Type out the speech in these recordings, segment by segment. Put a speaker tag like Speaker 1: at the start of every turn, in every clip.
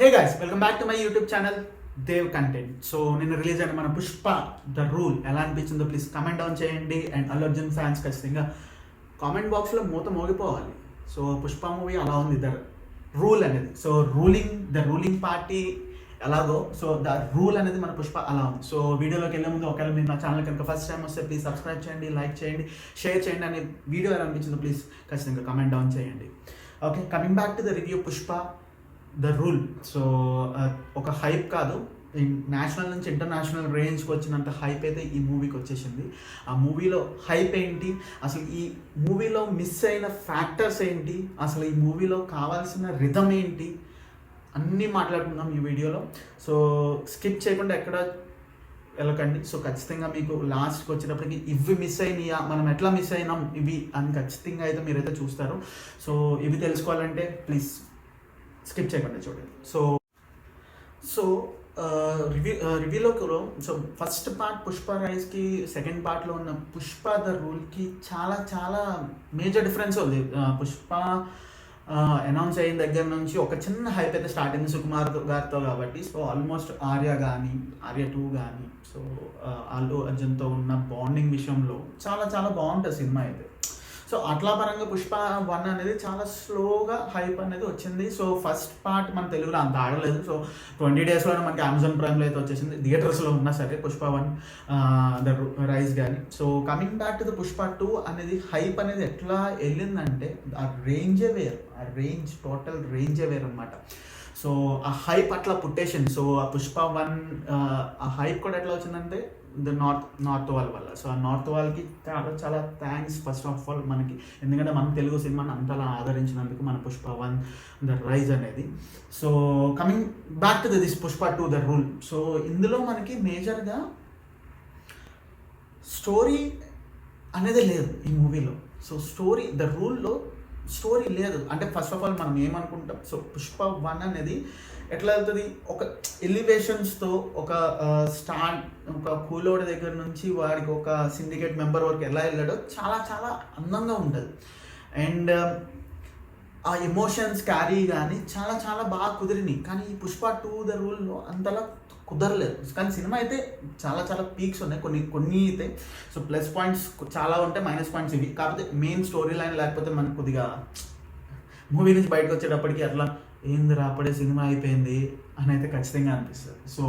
Speaker 1: Hey guys, welcome back to my YouTube channel Dev content. So నిన్న release అయిన మన Pushpa the rule ఎలా అనిపించిందో ప్లీజ్ కమెంట్ డౌన్ చేయండి. అండ్ అల్లు అర్జున్ ఫ్యాన్స్ ఖచ్చితంగా కామెంట్ బాక్స్లో మూత మోగిపోవాలి. సో పుష్ప మూవీ అలా ఉంది, ద రూల్ అనేది. సో రూలింగ్ పార్టీ ఎలాగో, సో ద రూల్ అనేది మన పుష్ప అలా ఉంది. సో వీడియోలోకి వెళ్ళే ముందు ఒకవేళ మీరు నా ఛానల్ కనుక ఫస్ట్ టైం వస్తే ప్లీజ్ సబ్స్క్రైబ్ చేయండి, లైక్ చేయండి, షేర్ చేయండి. అని వీడియో ఎలా అనిపించిందో ప్లీజ్ ఖచ్చితంగా కమెంట్ డౌన్ చేయండి. Okay, coming back to the review Pushpa the rule. So ఒక హైప్ కాదు, నేషనల్ నుంచి ఇంటర్నేషనల్ రేంజ్కి వచ్చినంత హైప్ అయితే ఈ మూవీకి వచ్చేసింది. ఆ మూవీలో హైప్ ఏంటి, అసలు ఈ మూవీలో మిస్ అయిన ఫ్యాక్టర్స్ ఏంటి, అసలు ఈ మూవీలో కావాల్సిన రిథమ్ ఏంటి, అన్నీ మాట్లాడుకుందాం ఈ వీడియోలో. సో స్కిప్ చేయకుండా ఎక్కడ వెళ్ళకండి. సో ఖచ్చితంగా మీకు లాస్ట్కి వచ్చేటప్పటికి ఇవి మిస్ అయినాయా, మనం ఎట్లా మిస్ అయినాం ఇవి అని ఖచ్చితంగా అయితే మీరైతే చూస్తారు. సో ఇవి తెలుసుకోవాలంటే ప్లీజ్ స్కిప్ చేయకుండా చూడండి. సో రివ్యూలోకి సో ఫస్ట్ పార్ట్ పుష్ప రైజ్కి సెకండ్ పార్ట్లో ఉన్న పుష్ప ద రూల్కి చాలా చాలా మేజర్ డిఫరెన్స్ ఉంది. పుష్ప అనౌన్స్ అయిన దగ్గర నుంచి ఒక చిన్న హైప్ అయితే స్టార్ట్ అయింది సుకుమార్ గారితో కాబట్టి. సో ఆల్మోస్ట్ ఆర్య 2 కానీ, సో అల్లు అర్జున్తో ఉన్న బాండింగ్ విషయంలో చాలా చాలా బాగుంటుంది సినిమా అయితే. సో అట్లా పరంగా పుష్ప 1 అనేది చాలా స్లోగా హైప్ అనేది వచ్చింది. సో ఫస్ట్ పార్ట్ మన తెలుగులో అంత ఆడలేదు. సో 20 డేస్లోనే మనకి అమెజాన్ ప్రైమ్లో అయితే వచ్చేసింది, థియేటర్స్లో ఉన్నా సరే పుష్ప 1 ద రైజ్ కానీ. So coming back to the Pushpa 2 అనేది హైప్ అనేది ఎట్లా వెళ్ళిందంటే ఆ టోటల్ రేంజే వేర్ అనమాట. సో ఆ హైప్ అట్లా పుట్టేసింది. సో ఆ పుష్ప 1 ఆ హైప్ కూడా ఎట్లా వచ్చిందంటే ద నార్త్ వాల్ వల్ల. సో ఆ నార్త్ వాల్కి చాలా చాలా థ్యాంక్స్ ఫస్ట్ ఆఫ్ ఆల్ మనకి, ఎందుకంటే మన తెలుగు సినిమాని అంతలా ఆదరించినందుకు మన పుష్ప 1 ద రైజ్ అనేది. So coming back to this Pushpa 2 the rule. So ఇందులో మనకి మేజర్గా స్టోరీ అనేది లేదు ఈ మూవీలో. సో ద రూల్లో స్టోరీ లేదు. అంటే ఫస్ట్ ఆఫ్ ఆల్ మనం ఏమనుకుంటాం, సో పుష్ప 1 అనేది ఎట్లా వెళ్తుంది, ఒక ఎలివేషన్స్తో ఒక ఒక కూలోడి దగ్గర నుంచి వాడికి ఒక సిండికేట్ మెంబర్ వరకు ఎలా వెళ్ళాడో చాలా చాలా అందంగా ఉంటుంది. అండ్ ఆ ఎమోషన్స్ క్యారీ కానీ చాలా చాలా బాగా కుదిరినాయి. కానీ ఈ పుష్ప 2 ద రూల్లో అంతలా కుదరలేదు. కానీ సినిమా అయితే చాలా చాలా పీక్స్ ఉన్నాయి, కొన్ని అయితే. సో ప్లస్ పాయింట్స్ చాలా ఉంటాయి, మైనస్ పాయింట్స్ ఇవి. కాకపోతే మెయిన్ స్టోరీ లైన్ లేకపోతే మనకు కొద్దిగా మూవీ నుంచి బయటకు వచ్చేటప్పటికి అట్లా ఏందిరా అప్పుడే సినిమా అయిపోయింది అని అయితే ఖచ్చితంగా అనిపిస్తుంది. సో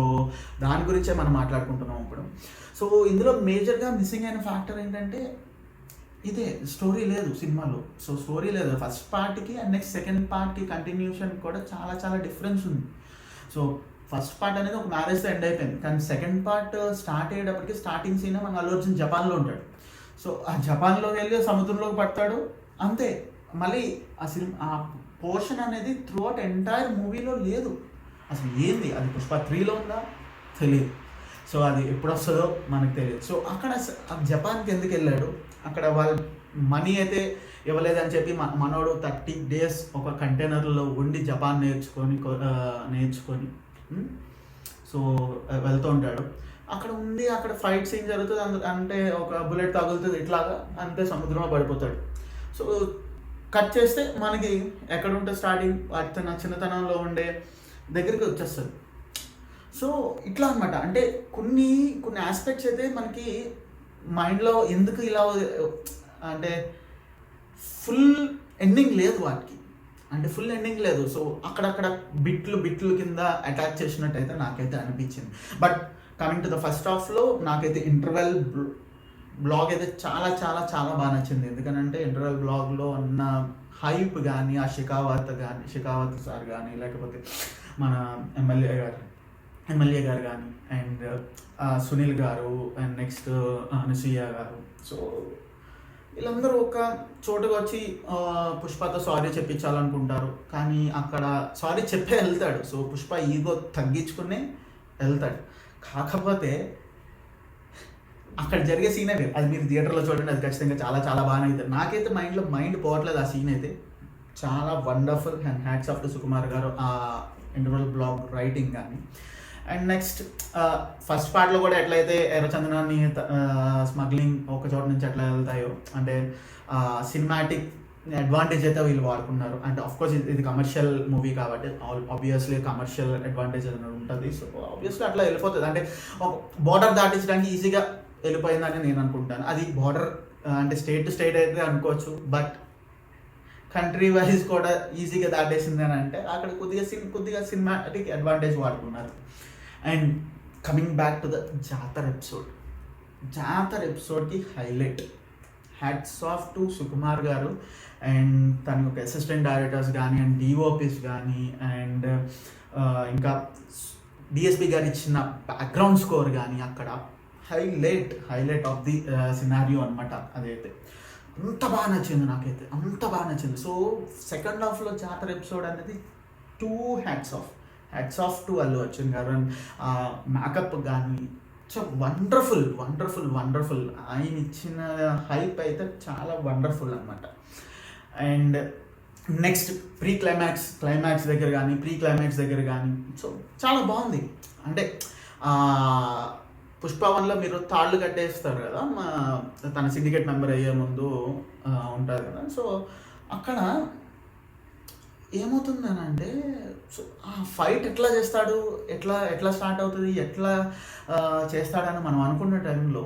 Speaker 1: దాని గురించే మనం మాట్లాడుకుంటున్నాం ఇప్పుడు. సో ఇందులో మేజర్గా మిస్సింగ్ అయిన ఫ్యాక్టర్ ఏంటంటే ఇదే, స్టోరీ లేదు సినిమాలో. సో స్టోరీ లేదు ఫస్ట్ పార్ట్కి అండ్ నెక్స్ట్ సెకండ్ పార్ట్కి కంటిన్యూషన్ కూడా చాలా చాలా డిఫరెన్స్ ఉంది. సో ఫస్ట్ పార్ట్ అనేది ఒక మ్యారేజ్తో ఎండ్ అయిపోయింది, కానీ సెకండ్ పార్ట్ స్టార్ట్ అయ్యేటప్పటికి స్టార్టింగ్ సీన్ మన అల్లు అర్జున్ జపాన్లో ఉంటాడు. సో ఆ జపాన్లో వెళ్ళి సముద్రంలోకి పడతాడు, అంతే. మళ్ళీ ఆ పోర్షన్ అనేది త్రూ అవుట్ ఎంటైర్ మూవీలో లేదు. అసలు ఏంది అది పుష్ప 3లో ఉందా తెలియదు. సో అది ఎప్పుడు వస్తుందో మనకు తెలియదు. సో అక్కడ జపాన్కి ఎందుకు వెళ్ళాడు, అక్కడ వాళ్ళు మనీ అయితే ఇవ్వలేదని చెప్పి మనోడు 30 డేస్ ఒక కంటైనర్లో ఉండి జపాన్ నేర్చుకొని సో వెళ్తూ ఉంటాడు. అక్కడ ఉంది, అక్కడ ఫైట్ సీన్ జరుగుతుంది, అంటే ఒక బుల్లెట్ తగులుతుంది, ఇట్లాగా అంతే సముద్రంలో పడిపోతాడు. సో కట్ చేస్తే మనకి ఎక్కడ ఉంటే స్టార్టింగ్ తన చిన్నతనంలో ఉండే దగ్గరికి వచ్చేస్తుంది. సో ఇట్లా అనమాట. అంటే కొన్ని ఆస్పెక్ట్స్ అయితే మనకి మైండ్లో ఎందుకు ఇలా అంటే ఫుల్ ఎండింగ్ లేదు వాటికి, అంటే ఫుల్ ఎండింగ్ లేదు. సో అక్కడక్కడ బిట్లు కింద అటాచ్ చేసినట్టయితే నాకైతే అనిపించింది. But coming to the first హాఫ్లో నాకైతే ఇంటర్వెల్ బ్లాగ్ అయితే చాలా చాలా చాలా బాగా నచ్చింది. ఎందుకంటే ఇంటర్వెల్ బ్లాగ్లో ఉన్న హైప్ కానీ, ఆ షెకావత్ సార్ కానీ, లేకపోతే మన ఎమ్మెల్యే గారు కానీ, అండ్ సునీల్ గారు, అండ్ నెక్స్ట్ అనసూయ గారు. సో వీళ్ళందరూ ఒక చోటుకు వచ్చి పుష్పతో సారీ చెప్పించాలనుకుంటారు, కానీ అక్కడ సారీ చెప్పే వెళ్తాడు. సో పుష్ప ఈగో తగ్గించుకునే వెళ్తాడు. కాకపోతే అక్కడ జరిగే సీన్ అయితే అది మీరు థియేటర్లో చూడండి, అది ఖచ్చితంగా చాలా చాలా బాగానే అవుతుంది. నాకైతే మైండ్ పోవట్లేదు ఆ సీన్ అయితే. చాలా wonderful and hats off to Sukumar గారు ఆ ఇంటర్వల్ బ్లాగ్ రైటింగ్ కానీ. అండ్ నెక్స్ట్ ఫస్ట్ పార్ట్లో కూడా ఎట్లయితే ఎర్రచందనాన్ని స్మగ్లింగ్ ఒక చోట నుంచి ఎట్లా వెళ్తాయో, అంటే సినిమాటిక్ అడ్వాంటేజ్ అయితే వీళ్ళు వాడుకున్నారు. అండ్ ఆఫ్ కోర్స్ ఇది కమర్షియల్ మూవీ కాబట్టి ఆబ్వియస్లీ కమర్షియల్ అడ్వాంటేజ్ అనేది ఉంటుంది. సో ఆబ్వియస్లీ అట్లా వెళ్ళిపోతుంది. అంటే బార్డర్ దాటించడానికి ఈజీగా వెళ్ళిపోయిందని నేను అనుకుంటాను. అది బార్డర్ అంటే స్టేట్ టు స్టేట్ అయితే అనుకోవచ్చు, బట్ కంట్రీ వైజ్ కూడా ఈజీగా దాటేసింది అని అంటే అక్కడ కొద్దిగా సినిమాటిక్ అడ్వాంటేజ్ వాడుకున్నారు. And coming back to the jatara ఎపిసోడ్కి highlight hats off to Sukumar garu and తన యొక్క అసిస్టెంట్ డైరెక్టర్స్ కానీ అండ్ డిఓపిస్ కానీ అండ్ ఇంకా డిఎస్పి గారు ఇచ్చిన బ్యాక్గ్రౌండ్ స్కోర్ కానీ అక్కడ హైలైట్ ఆఫ్ ది సినారియో అనమాట. అదైతే అంత బాగా నచ్చింది నాకైతే, అంత బాగా నచ్చింది. సో సెకండ్ హాఫ్లో జాతర ఎపిసోడ్ అనేది hats off to Allu Arjun గారు. అండ్ మేకప్ కానీ సో వండర్ఫుల్ ఆయన ఇచ్చిన హైప్ అయితే చాలా వండర్ఫుల్ అనమాట. అండ్ నెక్స్ట్ క్లైమాక్స్ దగ్గర కానీ సో చాలా బాగుంది. అంటే పుష్ప 1లో మీరు తాళ్ళు కట్టేస్తారు కదా, తన సిండికేట్ మెంబర్ అయ్యే ముందు ఉంటుంది కదా. సో అక్కడ ఏమవుతుందని అంటే సో ఆ ఫైట్ ఎట్లా చేస్తాడు, ఎట్లా స్టార్ట్ అవుతుంది, ఎట్లా చేస్తాడని మనం అనుకున్న టైంలో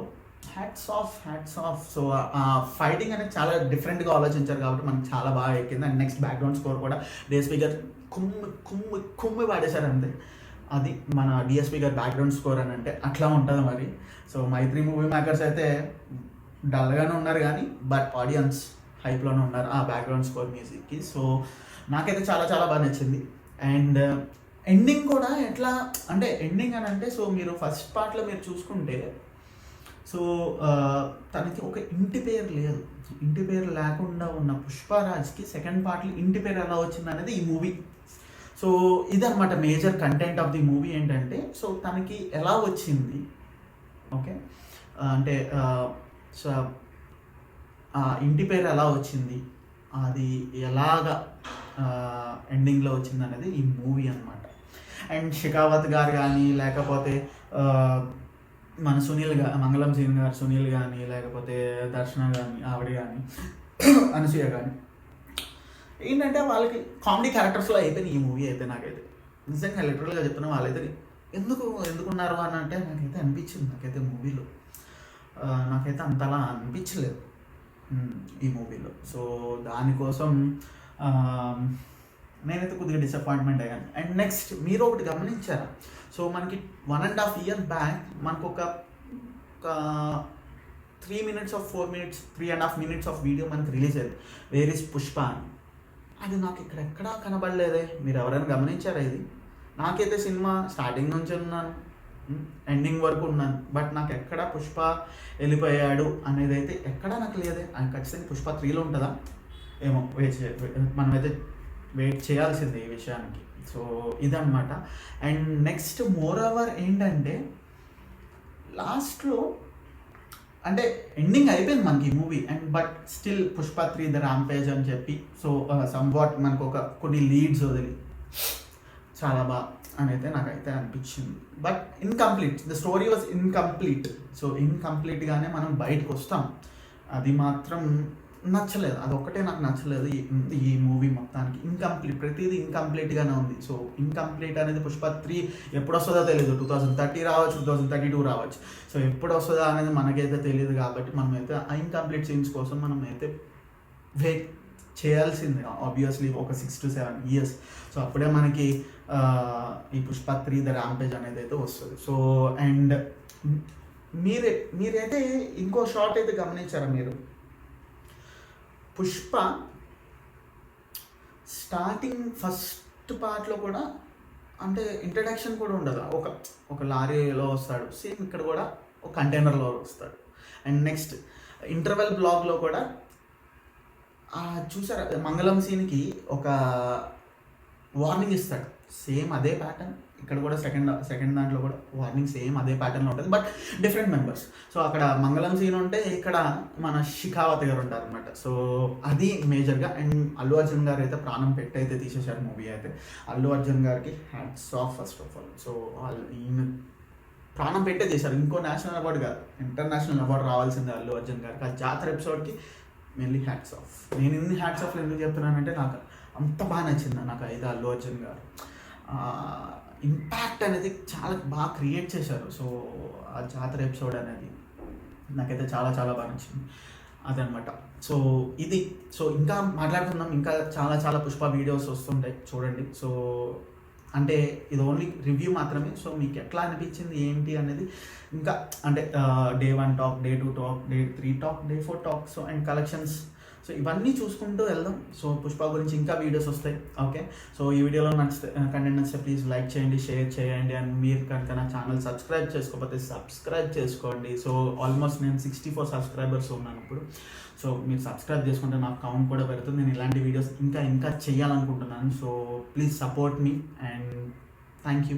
Speaker 1: హ్యాట్స్ ఆఫ్. సో ఆ ఫైటింగ్ అనేది చాలా డిఫరెంట్గా ఆలోచించారు కాబట్టి మనకు చాలా బాగా ఎక్కింది. అండ్ నెక్స్ట్ బ్యాక్గ్రౌండ్ స్కోర్ కూడా డిఎస్పీ గారు కుమ్మి పాడేశారు అంతే. అది మన డిఎస్పీ గారు బ్యాక్గ్రౌండ్ స్కోర్ అని అంటే అట్లా ఉంటుంది మరి. సో మైత్రి మూవీ మేకర్స్ అయితే డల్గానే ఉన్నారు కానీ బట్ ఆడియన్స్ హైప్లోనే ఉన్నారు ఆ బ్యాక్గ్రౌండ్ స్కోర్ మ్యూజిక్కి. సో నాకైతే చాలా బాగా నచ్చింది. అండ్ ఎండింగ్ కూడా ఎట్లా అంటే ఎండింగ్ అని అంటే సో మీరు ఫస్ట్ పార్ట్లో మీరు చూసుకుంటే సో తనకి ఒక ఇంటి పేరు లేకుండా ఉన్న పుష్పరాజ్కి సెకండ్ పార్ట్లో ఇంటి పేరు ఎలా వచ్చింది అనేది ఈ మూవీ. సో ఇదన్నమాట major content of the movie ఏంటంటే సో తనకి ఎలా వచ్చింది, ఓకే అంటే సో ఇంటి పేరు ఎలా వచ్చింది, అది ఎలాగా ఎండింగ్లో వచ్చింది అనేది ఈ మూవీ అనమాట. అండ్ షెకావత్ గారు కానీ లేకపోతే మన మంగళం సీన్ గారు సునీల్ కానీ లేకపోతే దర్శన కానీ ఆవిడ కానీ అనసూయ కానీ ఏంటంటే వాళ్ళకి కామెడీ క్యారెక్టర్స్లో అయిపోయింది ఈ మూవీ అయితే. నాకైతే నిజంగా లిటరల్గా చెప్తున్నా వాళ్ళైతే ఎందుకున్నారు అని అంటే నాకైతే అనిపించింది. నాకైతే మూవీలో నాకైతే అంతలా అనిపించలేదు ఈ మూవీలో. సో దానికోసం నేనైతే కొద్దిగా డిసప్పాయింట్మెంట్ అయ్యాను. అండ్ నెక్స్ట్ మీరు ఒకటి గమనించారా, సో మనకి 1.5 years బ్యాక్ మనకు ఒక 3 minutes or 4 minutes 3.5 minutes of video మనకి రిలీజ్ అయ్యింది, వేర్ ఇస్ పుష్ప అని. అది నాకు ఎక్కడా కనబడలేదే. మీరు ఎవరైనా గమనించారా ఇది? నాకైతే సినిమా స్టార్టింగ్ నుంచి ఉన్నాను, ఎండింగ్ వరకు ఉన్నాను, బట్ నాకు ఎక్కడా పుష్ప వెళ్ళిపోయాడు అనేది అయితే ఎక్కడా నాకు లేదే. అది ఖచ్చితంగా పుష్ప 3లో ఉంటుందా ఏమో, మనమైతే వెయిట్ చేయాల్సిందే ఈ విషయానికి. సో ఇదన్నమాట. అండ్ నెక్స్ట్ మోర్ ఓవర్ ఏంటంటే లాస్ట్లో అంటే ఎండింగ్ అయిపోయింది మనకి ఈ movie and but still Pushpa 3 the rampage అని చెప్పి సో సమ్వాట్ మనకు కొన్ని లీడ్స్ వదిలి చాలా బాగా అని అయితే నాకైతే అనిపించింది. But incomplete, the story was incomplete. So ఇన్కంప్లీట్గానే మనం బయటకు వస్తాం. అది మాత్రం నచ్చలేదు, అదొక్కటే నాకు నచ్చలేదు ఈ మూవీ మొత్తానికి. ఇన్కంప్లీట్, ప్రతిదీ ఇన్కంప్లీట్గానే ఉంది. సో ఇన్కంప్లీట్ అనేది పుష్ప 3 ఎప్పుడు వస్తుందో తెలియదు, 2030 రావచ్చు, 2032 రావచ్చు. సో ఎప్పుడు వస్తుందా అనేది మనకైతే తెలియదు కాబట్టి మనమైతే ఆ ఇన్కంప్లీట్ సీన్స్ కోసం మనం అయితే వెయిట్ చేయాల్సిందే ఆబ్వియస్లీ ఒక 6 to 7 years. సో అప్పుడే మనకి ఈ పుష్ప 3 ద ర్యాంపేజ్ అనేది అయితే వస్తుంది. సో అండ్ మీరైతే ఇంకో షార్ట్ అయితే గమనించారా మీరు? పుష్ప స్టార్టింగ్ ఫస్ట్ పార్ట్లో కూడా అంటే ఇంట్రడక్షన్ కూడా ఉండదు, ఒక లారీలో వస్తాడు, సేమ్ ఇక్కడ కూడా ఒక కంటైనర్లో వస్తాడు. అండ్ నెక్స్ట్ ఇంటర్వెల్ బ్లాగ్లో కూడా చూసారా మంగళం సీన్కి ఒక వార్నింగ్ ఇస్తాడు, సేమ్ అదే ప్యాటర్న్ ఇక్కడ కూడా సెకండ్ దాంట్లో కూడా వార్నింగ్ సేమ్ అదే ప్యాటర్న్లో ఉంటుంది, బట్ డిఫరెంట్ మెంబర్స్. సో అక్కడ మంగళం సీన్ ఉంటే ఇక్కడ మన షికావత్ గారు ఉంటారు అనమాట. సో అది మేజర్గా. అండ్ అల్లు అర్జున్ గారు అయితే ప్రాణం పెట్టి అయితే తీసేశారు మూవీ అయితే. అల్లు అర్జున్ గారికి hats off first of all. So ఈయన ప్రాణం పెట్టే చేశారు. ఇంకో నేషనల్ అవార్డు కాదు, ఇంటర్నేషనల్ అవార్డు రావాల్సిందే అల్లు అర్జున్ గారికి. ఆ జాతర ఎపిసోడ్కి మెయిన్లీ హ్యాట్స్ ఆఫ్. నేను ఇన్ని హ్యాట్స్ ఆఫ్ ఎందుకు చెప్తున్నానంటే నాకు అంత బాగా నచ్చింది నాకు అయితే అల్లు అర్జున్ గారు ఇంపాక్ట్ అనేది చాలా బాగా క్రియేట్ చేశారు. సో ఆ జాతర ఎపిసోడ్ అనేది నాకైతే చాలా చాలా బాగా నచ్చింది అదనమాట. సో ఇది సో ఇంకా మాట్లాడుకుందాం, ఇంకా చాలా చాలా పుష్ప వీడియోస్ వస్తుంటాయి చూడండి. సో అంటే ఇది ఓన్లీ రివ్యూ మాత్రమే. సో మీకు ఎట్లా అనిపించింది ఏంటి అనేది ఇంకా అంటే day 1 talk, day 2 talk, day 3 talk, day 4 talk, so and collections, so ఇవన్నీ చూసుకుంటూ వెళ్దాం. సో పుష్ప గురించి ఇంకా వీడియోస్ వస్తాయి. ఓకే, సో ఈ వీడియోలో నచ్చితే కంటెంట్ నచ్చితే ప్లీజ్ లైక్ చేయండి, షేర్ చేయండి. అండ్ మీరు కనుక నా ఛానల్ సబ్స్క్రైబ్ చేసుకోకపోతే సబ్స్క్రైబ్ చేసుకోండి. సో ఆల్మోస్ట్ నేను 64 సబ్స్క్రైబర్స్ ఉన్నాను ఇప్పుడు. సో మీరు సబ్స్క్రైబ్ చేసుకుంటే నాకు కౌంట్ కూడా పెడుతుంది. నేను ఇలాంటి వీడియోస్ ఇంకా ఇంకా చేయాలనుకుంటున్నాను. So please support me and thank you.